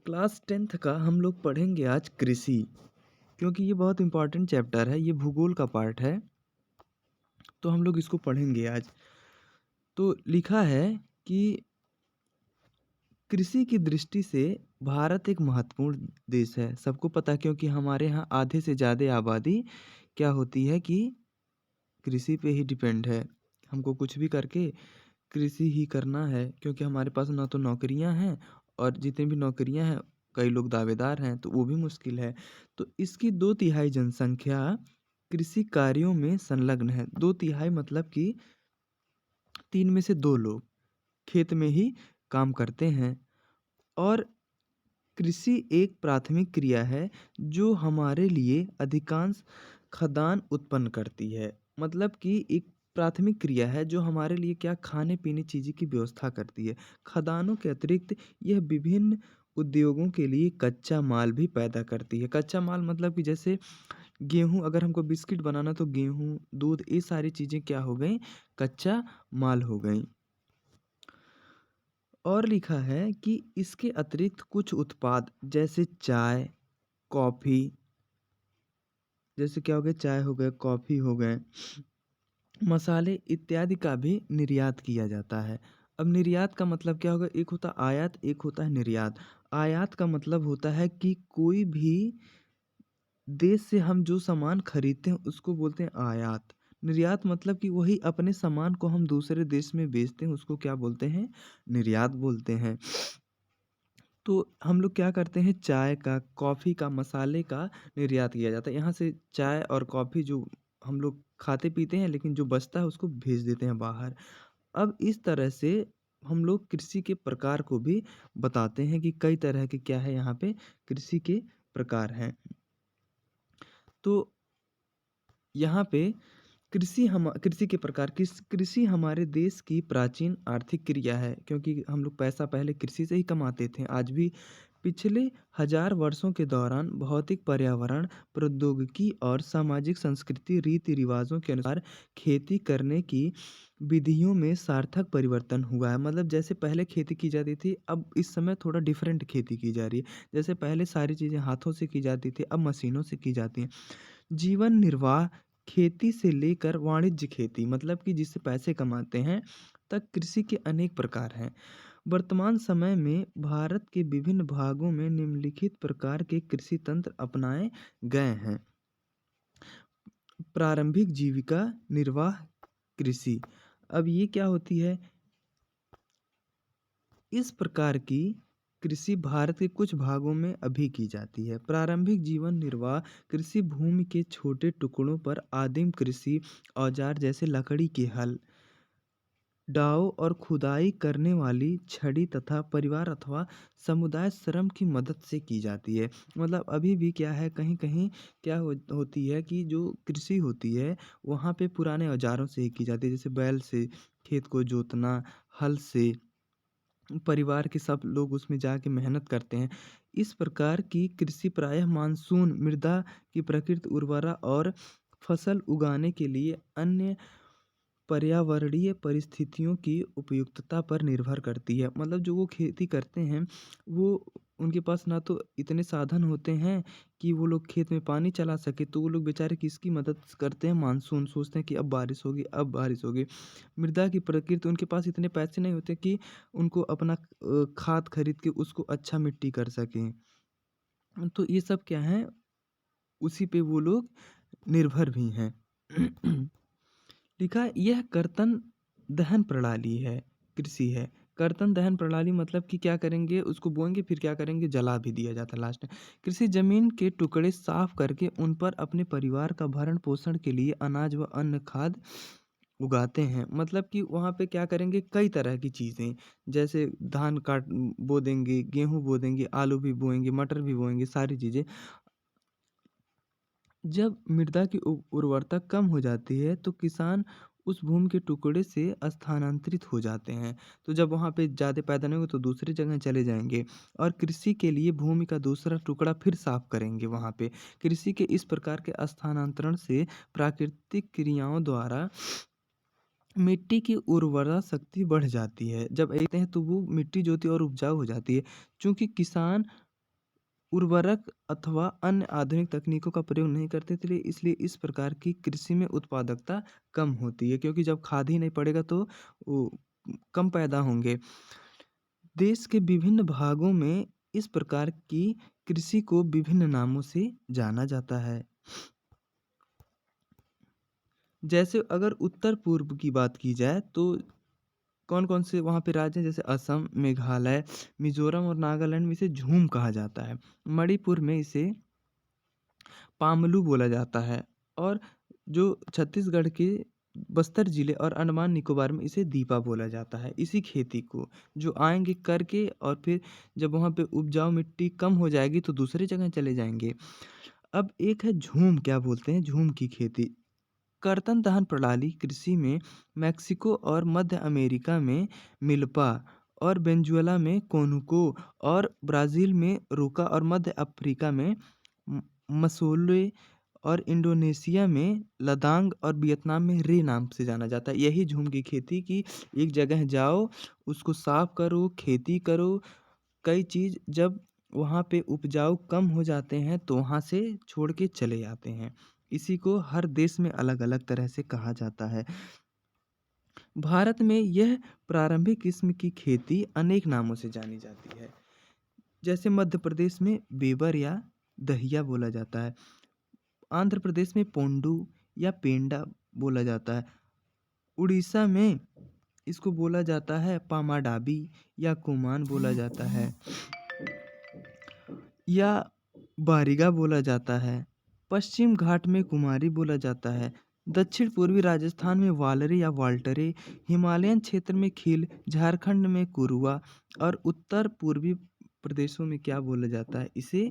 Class 10th का हम लोग पढ़ेंगे आज कृषि। क्योंकि ये बहुत इम्पोर्टेंट चैप्टर है, ये भूगोल का पार्ट है। तो हम लोग इसको पढ़ेंगे आज। तो लिखा है कि कृषि की दृष्टि से भारत एक महत्वपूर्ण देश है। सबको पता है, क्योंकि हमारे यहाँ आधे से ज़्यादा आबादी क्या होती है कि कृषि पे ही डिपेंड है। हमको कुछ भी करके कृषि ही करना है, क्योंकि हमारे पास ना तो नौकरियां हैं, और जितनी भी नौकरियां हैं कई लोग दावेदार हैं, तो वो भी मुश्किल है। तो इसकी 2/3 जनसंख्या कृषि कार्यों में संलग्न है। 2/3 मतलब कि 3 में से 2 लोग खेत में ही काम करते हैं। और कृषि एक प्राथमिक क्रिया है जो हमारे लिए अधिकांश खाद्यान्न उत्पन्न करती है। मतलब कि एक प्राथमिक क्रिया है जो हमारे लिए क्या खाने पीने चीज़ों की व्यवस्था करती है। खाद्यान्नों के अतिरिक्त यह विभिन्न उद्योगों के लिए कच्चा माल भी पैदा करती है। कच्चा माल मतलब कि जैसे गेहूँ, अगर हमको बिस्किट बनाना तो गेहूँ, दूध, ये सारी चीज़ें क्या हो गई, कच्चा माल हो गई। और लिखा है कि इसके अतिरिक्त कुछ उत्पाद जैसे चाय, कॉफ़ी, जैसे क्या हो गया, चाय हो गए, कॉफ़ी हो गए, मसाले इत्यादि का भी निर्यात किया जाता है। अब निर्यात का मतलब क्या होगा, एक होता है आयात, एक होता है निर्यात। आयात का मतलब होता है कि कोई भी देश से हम जो सामान खरीदते हैं उसको बोलते हैं आयात। निर्यात मतलब कि वही अपने सामान को हम दूसरे देश में बेचते हैं, उसको क्या बोलते हैं, निर्यात बोलते हैं। तो हम लोग क्या करते हैं, चाय का, कॉफ़ी का, मसाले का निर्यात किया जाता है। यहाँ से चाय और कॉफ़ी जो हम लोग खाते पीते हैं, लेकिन जो बचता है उसको भेज देते हैं बाहर। अब इस तरह से हम लोग कृषि के प्रकार को भी बताते हैं कि कई तरह के क्या है, यहाँ पे कृषि के प्रकार हैं। तो यहाँ पे कृषि के प्रकार, कृषि हमारे देश की प्राचीन आर्थिक क्रिया है, क्योंकि हम लोग पैसा पहले कृषि से ही कमाते थे। आज भी पिछले 1000 वर्षों के दौरान भौतिक, पर्यावरण, प्रौद्योगिकी और सामाजिक संस्कृति रीति रिवाजों के अनुसार खेती करने की विधियों में सार्थक परिवर्तन हुआ है। मतलब जैसे पहले खेती की जाती थी, अब इस समय थोड़ा डिफरेंट खेती की जा रही है। जैसे पहले सारी चीज़ें हाथों से की जाती थी, अब मशीनों से की जाती हैं। जीवन निर्वाह खेती से लेकर वाणिज्य खेती, मतलब कि जिससे पैसे कमाते हैं, तक कृषि के अनेक प्रकार हैं। वर्तमान समय में भारत के विभिन्न भागों में निम्नलिखित प्रकार के कृषि तंत्र अपनाए गए हैं। प्रारंभिक जीविका निर्वाह कृषि। अब ये क्या होती है, इस प्रकार की कृषि भारत के कुछ भागों में अभी की जाती है। प्रारंभिक जीवन निर्वाह कृषि भूमि के छोटे टुकड़ों पर आदिम कृषि औजार जैसे लकड़ी के हल, डाव और खुदाई करने वाली छड़ी तथा परिवार अथवा समुदाय श्रम की मदद से की जाती है। मतलब अभी भी क्या है, कहीं कहीं क्या होती है कि जो कृषि होती है वहाँ पे पुराने औजारों से ही की जाती है। जैसे बैल से खेत को जोतना, हल से परिवार के सब लोग उसमें जाके मेहनत करते हैं। इस प्रकार की कृषि प्रायः मानसून, मृदा की प्रकृति उर्वरा और फसल उगाने के लिए अन्य पर्यावरणीय परिस्थितियों की उपयुक्तता पर निर्भर करती है। मतलब जो वो खेती करते हैं, वो उनके पास ना तो इतने साधन होते हैं कि वो लोग खेत में पानी चला सके, तो वो लोग बेचारे किसकी मदद करते हैं, मानसून। सोचते हैं कि अब बारिश होगी, अब बारिश होगी। मृदा की प्रकृति, उनके पास इतने पैसे नहीं होते कि उनको अपना खाद खरीद के उसको अच्छा मिट्टी कर सकें। तो ये सब क्या है, उसी पे वो लोग निर्भर भी हैं। लिखा है, यह कर्तन दहन प्रणाली है, कृषि है। कर्तन दहन प्रणाली मतलब कि क्या करेंगे, उसको बोएंगे, फिर क्या करेंगे, जला भी दिया जाता है लास्ट में। कृषि जमीन के टुकड़े साफ करके उन पर अपने परिवार का भरण पोषण के लिए अनाज व अन्य खाद उगाते हैं। मतलब कि वहाँ पे क्या करेंगे, कई तरह की चीज़ें, जैसे धान काट बो देंगे, गेहूँ बो देंगे, आलू भी बोएंगे, मटर भी बोएंगे, सारी चीज़ें। जब मृदा की उर्वरता कम हो जाती है तो किसान उस भूमि के टुकड़े से स्थानांतरित हो जाते हैं। तो जब वहाँ पे ज़्यादा पैदा नहीं होगा तो दूसरी जगह चले जाएंगे और कृषि के लिए भूमि का दूसरा टुकड़ा फिर साफ करेंगे वहाँ पे। कृषि के इस प्रकार के स्थानांतरण से प्राकृतिक क्रियाओं द्वारा मिट्टी की उर्वरा शक्ति बढ़ जाती है। जब ऐसे हैं तो वो मिट्टी जो होती है और उपजाऊ हो जाती है। चूंकि किसान उर्वरक अथवा अन्य आधुनिक तकनीकों का प्रयोग नहीं करते थे, इसलिए इस प्रकार की कृषि में उत्पादकता कम होती है, क्योंकि जब खाद ही नहीं पड़ेगा तो वो कम पैदा होंगे। देश के विभिन्न भागों में इस प्रकार की कृषि को विभिन्न नामों से जाना जाता है। जैसे अगर उत्तर पूर्व की बात की जाए तो कौन-कौन से वहाँ पे राज्य हैं, जैसे असम, मेघालय, मिज़ोरम और नागालैंड में इसे झूम कहा जाता है। मणिपुर में इसे पामलू बोला जाता है और जो छत्तीसगढ़ के बस्तर ज़िले और अंडमान निकोबार में इसे दीपा बोला जाता है। इसी खेती को जो आएँगे करके और फिर जब वहाँ पे उपजाऊ मिट्टी कम हो जाएगी तो दूसरी जगह चले जाएँगे। अब एक है झूम, क्या बोलते हैं, झूम की खेती। कर्तन दहन प्रणाली कृषि में मेक्सिको और मध्य अमेरिका में मिल्पा और वेनेजुएला में कोनुको और ब्राज़ील में रोका और मध्य अफ्रीका में म मसोले और इंडोनेशिया में लदांग और वियतनाम में रे नाम से जाना जाता है। यही झूम की खेती की एक जगह जाओ, उसको साफ करो, खेती करो, कई चीज़ जब वहाँ पे उपजाऊ कम हो जाते हैं तो वहाँ से छोड़ के चले आते हैं। इसी को हर देश में अलग-अलग तरह से कहा जाता है। भारत में यह प्रारंभिक किस्म की खेती अनेक नामों से जानी जाती है। जैसे मध्य प्रदेश में बेबर या दहिया बोला जाता है। आंध्र प्रदेश में पोंडू या पेंडा बोला जाता है। उड़ीसा में इसको बोला जाता है पामाडाबी या कुमान बोला जाता है या बारिगा बोला जाता है। पश्चिम घाट में कुमारी बोला जाता है। दक्षिण पूर्वी राजस्थान में वालरे या वाल्टरे, हिमालयन क्षेत्र में खील, झारखंड में कुरुआ और उत्तर पूर्वी प्रदेशों में क्या बोला जाता है, इसे